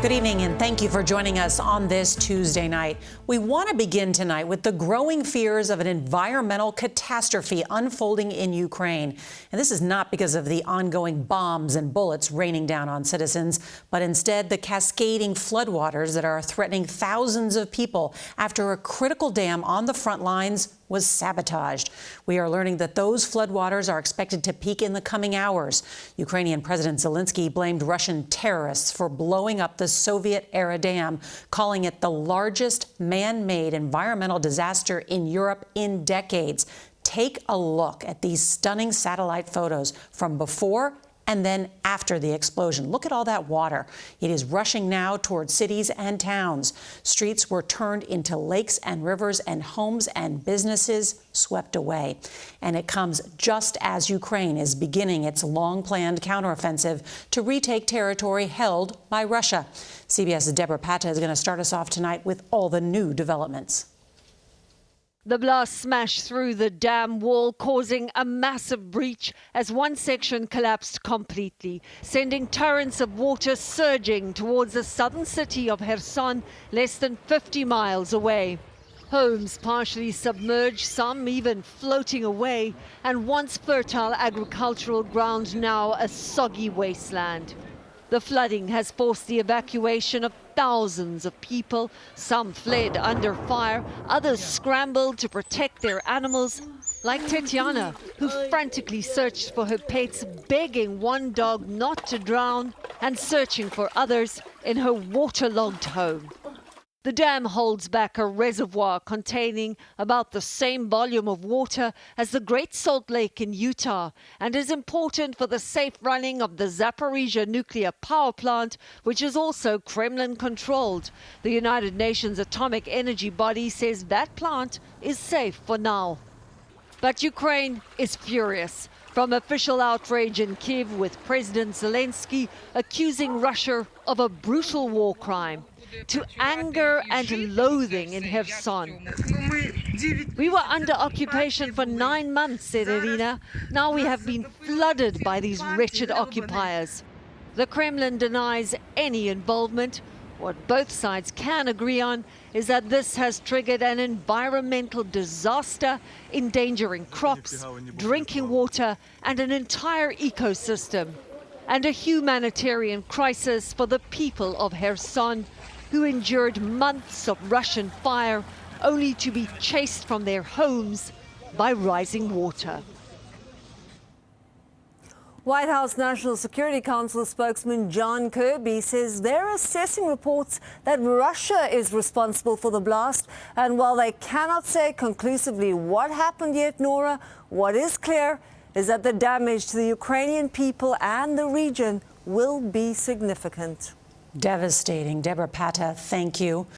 Good evening, and thank you for joining us on this Tuesday night. We want to begin tonight with the growing fears of an environmental catastrophe unfolding in Ukraine. And this is not because of the ongoing bombs and bullets raining down on citizens, but instead the cascading floodwaters that are threatening thousands of people after a critical dam on the front lines was sabotaged. We are learning that those floodwaters are expected to peak in the coming hours. Ukrainian President Zelensky blamed Russian terrorists for blowing up the Soviet-era dam, calling it the largest man-made environmental disaster in Europe in decades. Take a look at these stunning satellite photos from before and then after the explosion. Look at all that water. It is rushing now towards cities and towns. Streets were turned into lakes and rivers, and homes and businesses swept away. And it comes just as Ukraine is beginning its long-planned counteroffensive to retake territory held by Russia. CBS's Debora Patta is going to start us off tonight with all the new developments. The blast smashed through the dam wall, causing a massive breach as one section collapsed completely, sending torrents of water surging towards the southern city of Kherson, less than 50 miles away. Homes partially submerged, some even floating away, and once fertile agricultural ground now a soggy wasteland. The flooding has forced the evacuation of thousands of people. Some fled under fire, others scrambled to protect their animals, like Tetiana, who frantically searched for her pets, begging one dog not to drown and searching for others in her waterlogged home. The dam holds back a reservoir containing about the same volume of water as the Great Salt Lake in Utah and is important for the safe running of the Zaporizhzhia nuclear power plant, which is also Kremlin-controlled. The United Nations Atomic Energy Body says that plant is safe for now. But Ukraine is furious. From official outrage in Kyiv with President Zelensky accusing Russia of a brutal war crime, to anger and loathing in Kherson. We were under occupation for 9 months, said Irina. Now we have been flooded by these wretched occupiers. The Kremlin denies any involvement. What both sides can agree on is that this has triggered an environmental disaster, endangering crops, drinking water, and an entire ecosystem, and a humanitarian crisis for the people of Kherson, who endured months of Russian fire only to be chased from their homes by rising water. White House National Security Council spokesman John Kirby says they're assessing reports that Russia is responsible for the blast. And while they cannot say conclusively what happened yet, Norah, what is clear is that the damage to the Ukrainian people and the region will be significant. Devastating. Debora Patta, thank you.